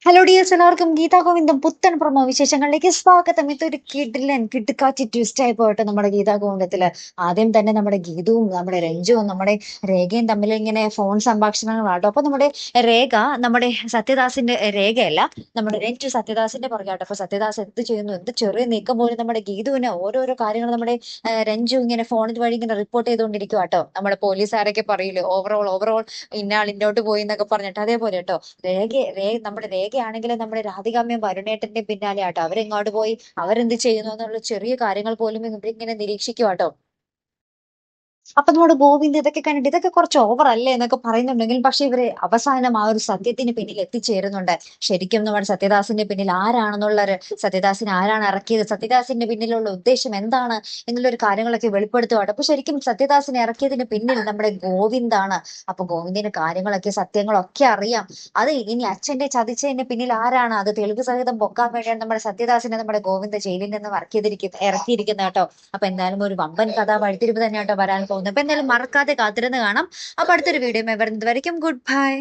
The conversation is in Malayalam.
ഹലോ ഡിയേഴ്സ്, എല്ലാവർക്കും ഗീതാ ഗോവിന്ദം പുത്തൻ പ്രൊമോ വിശേഷങ്ങളിലേക്ക് സ്വാഗതം. ഇതൊരു കിടിലൻ കിടുക്കാച്ചി ട്വിസ്റ്റ് ആയി പോയിട്ട് നമ്മുടെ ഗീതാ ഗോവിന്ദത്തില് ആദ്യം തന്നെ നമ്മുടെ ഗീതുവും നമ്മുടെ രഞ്ജുവും നമ്മുടെ രേഖയും തമ്മിൽ ഇങ്ങനെ ഫോൺ സംഭാഷണങ്ങളാട്ടോ. അപ്പൊ നമ്മുടെ രേഖ നമ്മുടെ സത്യദാസിന്റെ രേഖയല്ല, നമ്മുടെ രഞ്ജു സത്യദാസിന്റെ പുറകെയാട്ടോ. അപ്പൊ സത്യദാസ് എന്ത് ചെയ്യുന്നു, എന്ത് ചെറിയ നീക്കം പോലും നമ്മുടെ ഗീതുവിന് ഓരോരോ കാര്യങ്ങൾ നമ്മുടെ രഞ്ജു ഇങ്ങനെ ഫോണിൽ വഴി ഇങ്ങനെ റിപ്പോർട്ട് ചെയ്തുകൊണ്ടിരിക്കും കേട്ടോ. നമ്മുടെ പോലീസുകാരൊക്കെ പറയില്ലേ, ഓവറോൾ ഇന്നയാൾ ഇന്നോട്ട് പോയി എന്നൊക്കെ പറഞ്ഞിട്ട് അതേപോലെ കേട്ടോ. നമ്മുടെ രേഖയാണെങ്കിൽ നമ്മുടെ രാധികാമ്മയും വരുണേട്ടന്റെ പിന്നാലെ ആട്ടോ. അവരെങ്ങോട്ട് പോയി, അവരെന്ത് ചെയ്യുന്നു എന്നുള്ള ചെറിയ കാര്യങ്ങൾ പോലും ഇവരിങ്ങനെ നിരീക്ഷിക്കുവാട്ടോ. അപ്പൊ നമ്മുടെ ഗോവിന്ദ് ഇതൊക്കെ കണ്ടിട്ട് ഇതൊക്കെ കുറച്ച് ഓവർ അല്ലേ എന്നൊക്കെ പറയുന്നുണ്ടെങ്കിൽ, പക്ഷെ ഇവര് അവസാനം ആ ഒരു സത്യത്തിന് പിന്നിൽ എത്തിച്ചേരുന്നുണ്ട്. ശരിക്കും നമ്മുടെ സത്യദാസിന്റെ പിന്നിൽ ആരാണെന്നുള്ള സത്യദാസിനെ ആരാണ് ഇറക്കിയത്, സത്യദാസിന്റെ പിന്നിലുള്ള ഉദ്ദേശം എന്താണ് എന്നുള്ള ഒരു കാര്യങ്ങളൊക്കെ വെളിപ്പെടുത്തുവാണ്. അപ്പൊ ശരിക്കും സത്യദാസിനെ ഇറക്കിയതിന് പിന്നിൽ നമ്മുടെ ഗോവിന്ദാണ്. അപ്പൊ ഗോവിന്ദിന്റെ കാര്യങ്ങളൊക്കെ സത്യങ്ങളൊക്കെ അറിയാം. അത് ഇനി അച്ഛന്റെ ചതിച്ചതിന്റെ പിന്നിൽ ആരാണ്, അത് തെളിവ് സഹിതം പൊക്കാൻ വേണ്ടിയാണ് നമ്മുടെ സത്യദാസിനെ നമ്മുടെ ഗോവിന്ദ ജയിലിൽ നിന്ന് ഇറക്കിയിരിക്കുന്നത് കേട്ടോ. അപ്പൊ എന്തായാലും ഒരു വമ്പൻ കഥ വഴിത്തിരിവ് തന്നെ കേട്ടോ വരാൻ പോകുന്നത്. അപ്പൊ എന്തായാലും മറക്കാതെ കാത്തിരുന്ന് കാണാം. അപ്പൊ അടുത്തൊരു വീഡിയോ വരുന്നത് വരയ്ക്കും ഗുഡ് ബൈ.